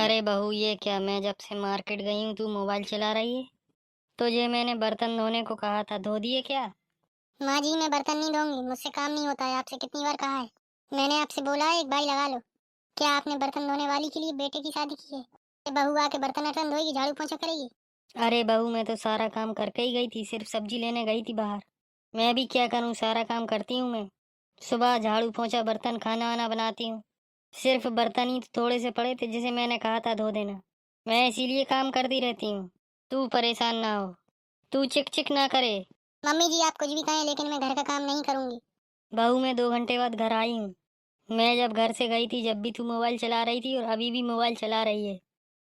अरे बहू, ये क्या, मैं जब से मार्केट गई हूँ तू मोबाइल चला रही है। तुझे मैंने बर्तन धोने को कहा था, धो दिए क्या? माँ जी, मैं बर्तन नहीं धोऊंगी, मुझसे काम नहीं होता है। आपसे कितनी बार कहा है। मैंने आपसे बोला है एक बाई लगा लो। क्या आपने बर्तन धोने वाली के लिए बेटे की शादी की है? ये बहू आके बर्तन वर्तन धोएगी, झाड़ू पोंछा करेगी? अरे बहू, मैं तो सारा काम करके ही गई थी, सिर्फ सब्जी लेने गई थी बाहर। मैं भी क्या करूँ, सारा काम करती हूँ मैं। सुबह झाड़ू पोंछा, बर्तन, खाना वाना बनाती हूँ। सिर्फ बर्तन ही थोड़े से पड़े थे जिसे मैंने कहा था धो देना। मैं इसीलिए काम करती रहती हूँ। तू परेशान ना हो, तू चिक चिक ना करे। मम्मी जी, आप कुछ भी कहें लेकिन मैं घर का काम नहीं करूंगी। बहू, मैं 2 घंटे बाद घर आई हूँ। मैं जब घर से गई थी जब भी तू मोबाइल चला रही थी और अभी भी मोबाइल चला रही है।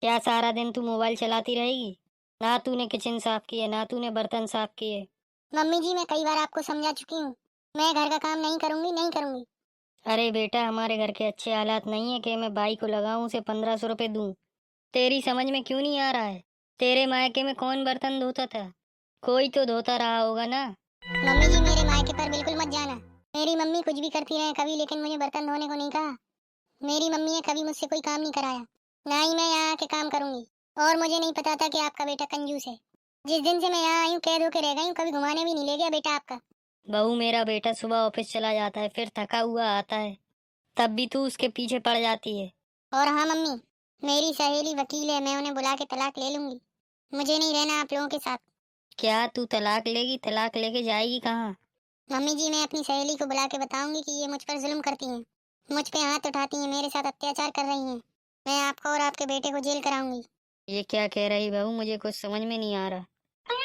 क्या सारा दिन तू मोबाइल चलाती रहेगी? ना तूने किचन साफ किए, ना तूने बर्तन साफ किए। मम्मी जी, मैं कई बार आपको समझा चुकी हूँ। मैं घर का काम नहीं करूंगी, नहीं करूंगी। अरे बेटा, हमारे घर के अच्छे हालात नहीं है कि मैं बाई को लगाऊं, उसे 1500 रुपये दूं। तेरी समझ में क्यों नहीं आ रहा है? तेरे मायके में कौन बर्तन धोता था? कोई तो धोता रहा होगा ना। मम्मी जी, मेरे मायके पर बिल्कुल मत जाना। मेरी मम्मी कुछ भी करती रहे कभी, लेकिन मुझे बर्तन धोने को नहीं कहा। मेरी मम्मी ने कभी मुझसे कोई काम नहीं कराया। ना ही मैं यहाँ आके काम करूंगी। और मुझे नहीं पता था कि आपका बेटा कंजूस है। जिस दिन से मैं यहाँ आई हूँ कैद होके रह गई हूँ, कभी घुमाने भी नहीं ले गया बेटा आपका। बहू, मेरा बेटा सुबह ऑफिस चला जाता है, फिर थका हुआ आता है, तब भी तू उसके पीछे पड़ जाती है। और हाँ मम्मी, मेरी सहेली वकील है, मैं उन्हें बुला के तलाक ले लूंगी। मुझे नहीं रहना आप लोगों के साथ। क्या तू तलाक लेगी? तलाक लेके जाएगी कहाँ? मम्मी जी, मैं अपनी सहेली को बुला के बताऊंगी कि ये मुझ पर जुल्म करती हैं, मुझ पे हाथ उठाती हैं, मेरे साथ अत्याचार कर रही हैं। मैं आपको और आपके बेटे को जेल कराऊंगी। ये क्या कह रही बहू, मुझे कुछ समझ में नहीं आ रहा।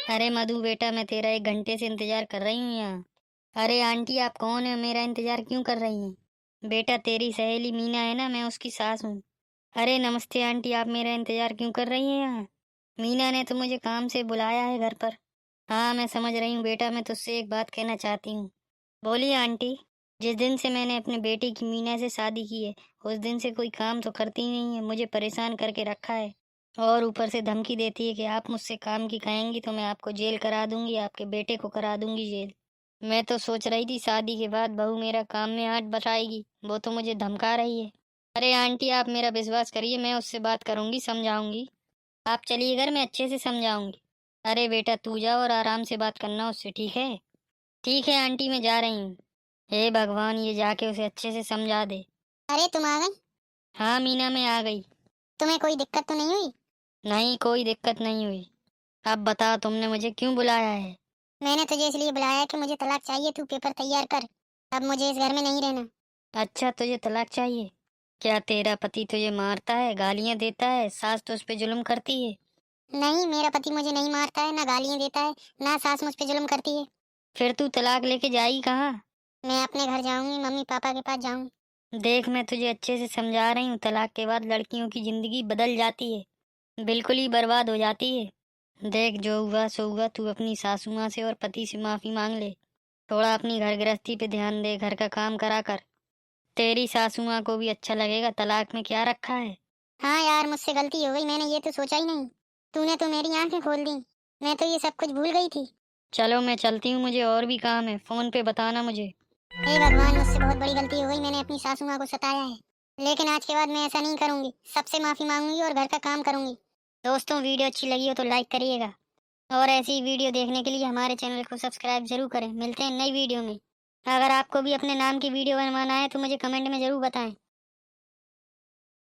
अरे मधु बेटा, मैं तेरा 1 घंटे से इंतजार कर रही हूँ यहाँ। अरे आंटी, आप कौन है? मेरा इंतजार क्यों कर रही हैं? बेटा, तेरी सहेली मीना है ना, मैं उसकी सास हूँ। अरे नमस्ते आंटी, आप मेरा इंतजार क्यों कर रही हैं यहाँ? मीना ने तो मुझे काम से बुलाया है घर पर। हाँ, मैं समझ रही हूँ बेटा, मैं तुझसे एक बात कहना चाहती हूँ। बोलिए आंटी। जिस दिन से मैंने अपने बेटी की मीना से शादी की है, उस दिन से कोई काम तो करती नहीं है, मुझे परेशान करके रखा है। और ऊपर से धमकी देती है कि आप मुझसे काम की कहेंगी तो मैं आपको जेल करा दूंगी, आपके बेटे को करा दूंगी जेल। मैं तो सोच रही थी शादी के बाद बहू मेरा काम में हाथ बटाएगी, वो तो मुझे धमका रही है। अरे आंटी, आप मेरा विश्वास करिए, मैं उससे बात करूंगी, समझाऊंगी। आप चलिए घर, मैं अच्छे से समझाऊंगी। अरे बेटा, तू जा और आराम से बात करना उससे, ठीक है? ठीक है आंटी, मैं जा रही हूँ। हे भगवान, ये जाके उसे अच्छे से समझा दे। अरे तुम आ गई? हाँ मीना, मैं आ गई। तुम्हें कोई दिक्कत तो नहीं हुई? नहीं, कोई दिक्कत नहीं हुई। अब बताओ, तुमने मुझे क्यों बुलाया है? मैंने तुझे इसलिए बुलाया कि मुझे तलाक चाहिए, तू पेपर तैयार कर। अब मुझे इस घर में नहीं रहना। अच्छा, तुझे तलाक चाहिए? क्या तेरा पति तुझे मारता है, गालियां देता है, सास तो उस पे जुल्म करती है? नहीं, मेरा पति मुझे नहीं मारता है, ना गालियां देता है, ना सास मुझ पे जुल्म करती है। फिर तू तलाक लेके जाएगी कहाँ? मैं अपने घर जाऊंगी, मम्मी पापा के पास जाऊंगी। देख, मैं तुझे अच्छे से समझा रही हूँ, तलाक के बाद लड़कियों की जिंदगी बदल जाती है, बिल्कुल ही बर्बाद हो जाती है। देख, जो हुआ सो हुआ, तू अपनी सासू माँ से और पति से माफी मांग ले। थोड़ा अपनी घर गृहस्थी पे ध्यान दे, घर का काम करा कर। तेरी सासू माँ को भी अच्छा लगेगा, तलाक में क्या रखा है। हाँ यार, मुझसे गलती हो गई, मैंने ये तो सोचा ही नहीं। तूने तो मेरी आंखें खोल दी। मैं तो ये सब कुछ भूल गई थी। चलो मैं चलती हूँ, मुझे और भी काम है, फोन पे बताना मुझे। हे भगवान, मुझसे बहुत बड़ी गलती हो गई, मैंने अपनी सासू माँ को सताया है। लेकिन आज के बाद मैं ऐसा नहीं करूंगी, सबसे माफी मांगूंगी और घर का काम करूंगी। दोस्तों, वीडियो अच्छी लगी हो तो लाइक करिएगा। और ऐसी वीडियो देखने के लिए हमारे चैनल को सब्सक्राइब जरूर करें। मिलते हैं नई वीडियो में। अगर आपको भी अपने नाम की वीडियो बनवाना है तो मुझे कमेंट में जरूर बताएं।